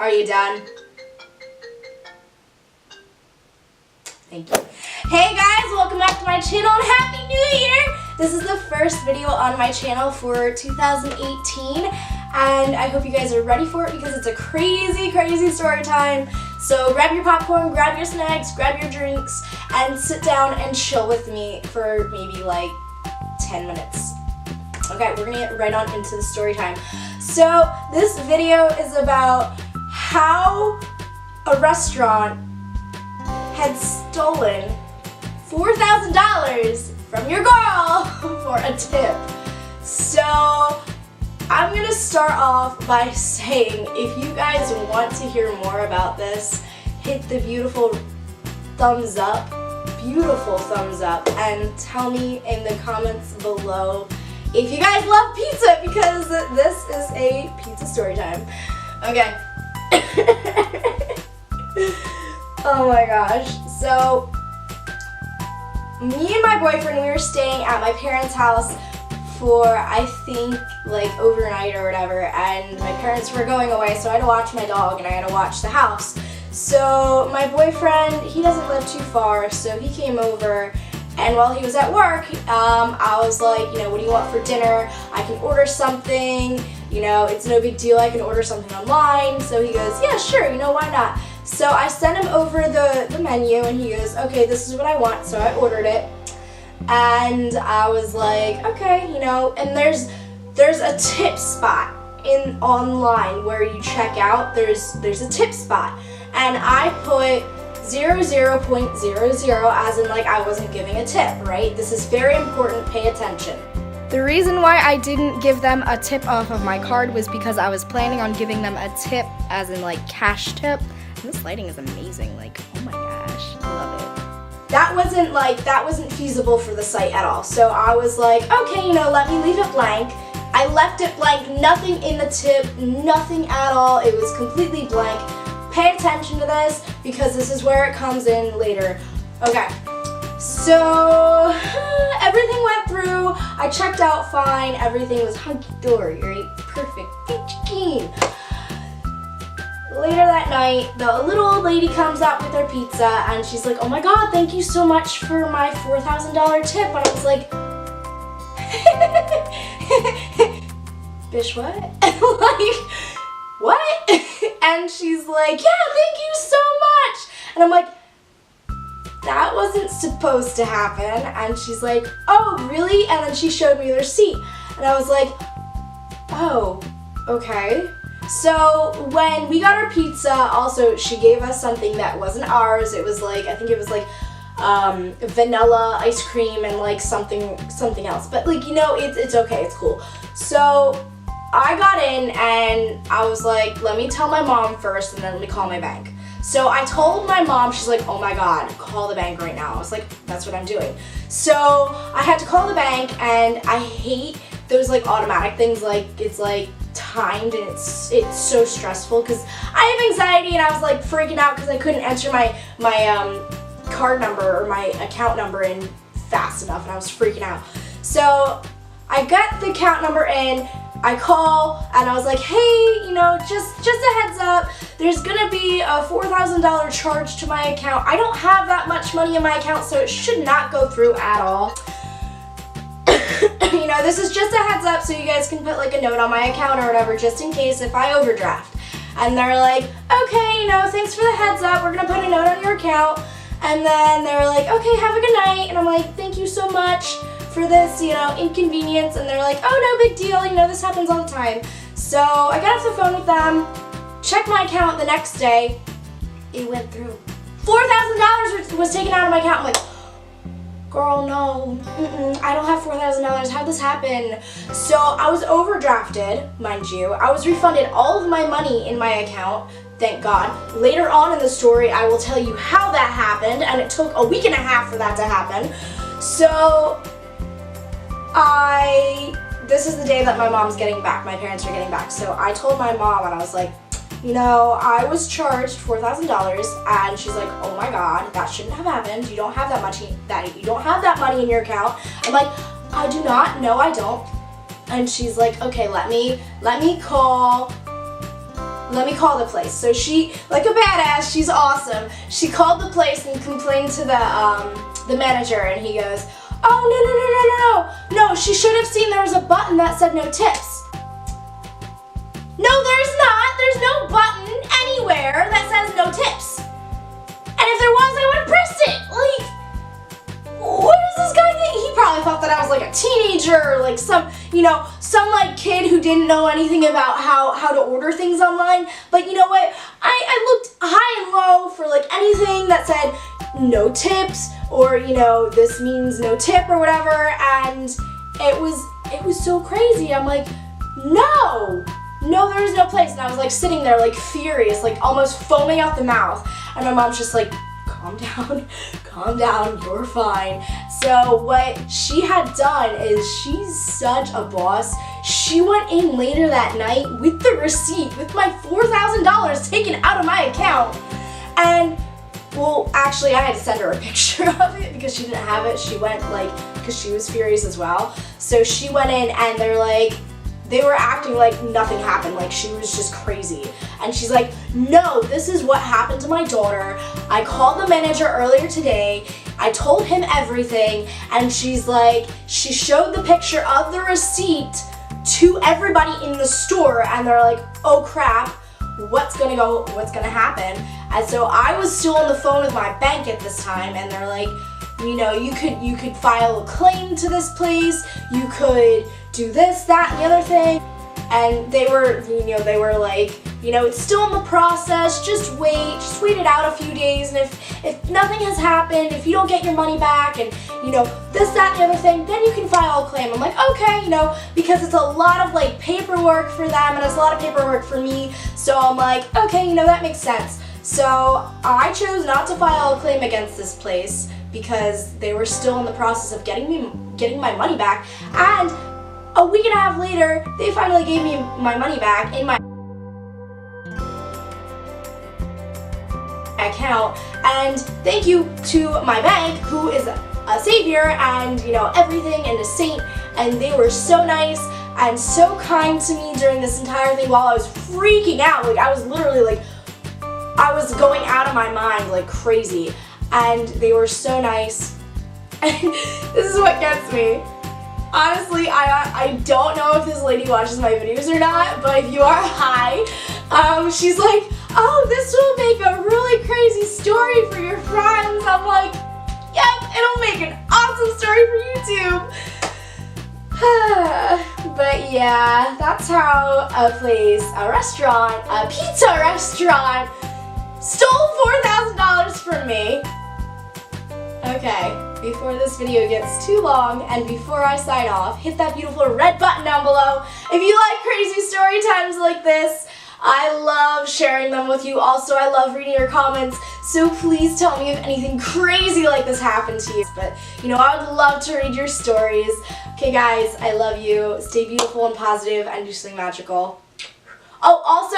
Are you done? Thank you. Hey guys, welcome back to my channel and Happy New Year! This is the first video on my channel for 2018 and I hope you guys are ready for it because it's a crazy, crazy story time. So grab your popcorn, grab your snacks, grab your drinks, and sit down and chill with me for maybe like 10 minutes. Okay, we're gonna get right on into the story time. So this video is about how a restaurant had stolen $4,000 from your girl for a tip. So I'm gonna start off by saying if you guys want to hear more about this, hit the beautiful thumbs up, and tell me in the comments below if you guys love pizza because this is a pizza story time. Okay. Oh my gosh. So me and my boyfriend, we were staying at my parents' house for I think like overnight or whatever, and my parents were going away, so I had to watch my dog and I had to watch the house. So my boyfriend, he doesn't live too far, so he came over, and while he was at work, I was like, you know, what do you want for dinner? I can order something, you know, it's no big deal, I can order something online. So he goes, yeah, sure, you know, why not? So I sent him over the menu and he goes, okay, this is what I want. So I ordered it and I was like, okay, you know, and there's a tip spot online where you check out, there's a tip spot, and I put 00.00 as in like I wasn't giving a tip, right? This is very important, pay attention. The reason why I didn't give them a tip off of my card was because I was planning on giving them a tip as in like cash tip. And this lighting is amazing, like, oh my gosh, I love it. That wasn't feasible for the site at all. So I was like, okay, you know, let me leave it blank. I left it blank, nothing in the tip, nothing at all. It was completely blank. Pay attention to this because this is where it comes in later. Okay, so everything went through. I checked out fine. Everything was hunky-dory, right? Perfect. Peachy keen. Later that night, the little old lady comes out with her pizza and she's like, oh my god, thank you so much for my $4,000 tip. And I was like, bish, what? Like, what? And she's like, yeah, thank you so much. And I'm like, that wasn't supposed to happen. And she's like, oh, really? And then she showed me the receipt. And I was like, oh, okay. So when we got our pizza, also she gave us something that wasn't ours. It was like, I think it was like vanilla ice cream and like something else. But like, you know, it's okay, it's cool. So I got in and I was like, let me tell my mom first and then let me call my bank. So I told my mom, she's like, oh my god, call the bank right now. I was like, that's what I'm doing. So I had to call the bank, and I hate those like automatic things, like it's like timed and it's so stressful because I have anxiety and I was like freaking out because I couldn't enter my card number or my account number in fast enough and I was freaking out. So I got the account number in, I call and I was like, hey, you know, just a heads up, there's gonna be a $4,000 charge to my account. I don't have that much money in my account, so it should not go through at all. You know, this is just a heads up so you guys can put like a note on my account or whatever just in case if I overdraft. And they're like, okay, you know, thanks for the heads up, we're gonna put a note on your account. And then they're like, okay, have a good night. And I'm like, thank you so much for this, you know, inconvenience. And they're like, oh, no big deal, you know, this happens all the time. So I got off the phone with them, checked my account the next day, it went through. $4,000 was taken out of my account. I'm like, girl, no, I don't have $4,000, how'd this happen? So I was overdrafted, mind you. I was refunded all of my money in my account, thank God. Later on in the story, I will tell you how that happened, and it took a week and a half for that to happen. So this is the day that my mom's getting back, my parents are getting back. So I told my mom and I was like, you know, I was charged $4,000, and she's like, oh my god, that shouldn't have happened. You don't have that money in your account. I'm like, I do not, no I don't. And she's like, okay, let me call let me call the place. So she, like a badass, she's awesome. She called the place and complained to the manager, and he goes, oh, no, she should have seen there was a button that said no tips. No, there's not. There's no button anywhere that says no tips. And if there was, I would have pressed it. Like, what does this guy think? He probably thought that I was like a teenager or like some like kid who didn't know anything about how to order things online. But you know what? I looked high and low for like anything that said no tips or, this means no tip or whatever. And it was so crazy. I'm like, no, there is no place. And I was like sitting there like furious, like almost foaming out the mouth. And my mom's just like, calm down, you're fine. So what she had done is, she's such a boss. She went in later that night with the receipt, with my $4,000 taken out of my account. And, well, actually I had to send her a picture of it because she didn't have it. She went because she was furious as well. So she went in and they were acting like nothing happened, like she was just crazy. And she's like, no, this is what happened to my daughter. I called the manager earlier today. I told him everything. And she's like, she showed the picture of the receipt to everybody in the store. And they're like, oh crap, what's gonna happen? And so I was still on the phone with my bank at this time. And they're like, you could file a claim to this place. You could do this, that, and the other thing. And they were like, it's still in the process, just wait it out a few days, and if nothing has happened, if you don't get your money back, and this, that, and the other thing, then you can file a claim. I'm like, okay, because it's a lot of like paperwork for them, and it's a lot of paperwork for me, so I'm like, okay, that makes sense. So I chose not to file a claim against this place because they were still in the process of getting my money back, and a week and a half later, they finally gave me my money back in my account. And thank you to my bank, who is a savior and everything, and a saint. And they were so nice and so kind to me during this entire thing while I was freaking out. Like, I was literally like, I was going out of my mind like crazy. And they were so nice. And this is what gets me. Honestly, I don't know if this lady watches my videos or not, but if you are, hi. She's like, oh, this will make a really crazy story for your friends. I'm like, yep, it'll make an awesome story for YouTube. But yeah, that's how a restaurant, a pizza restaurant, stole $4,000 from me. Okay. Before this video gets too long and before I sign off, hit that beautiful red button down below. If you like crazy story times like this, I love sharing them with you. Also, I love reading your comments, so please tell me if anything crazy like this happened to you. But, I would love to read your stories. Okay, guys, I love you. Stay beautiful and positive and do something magical. Oh, also,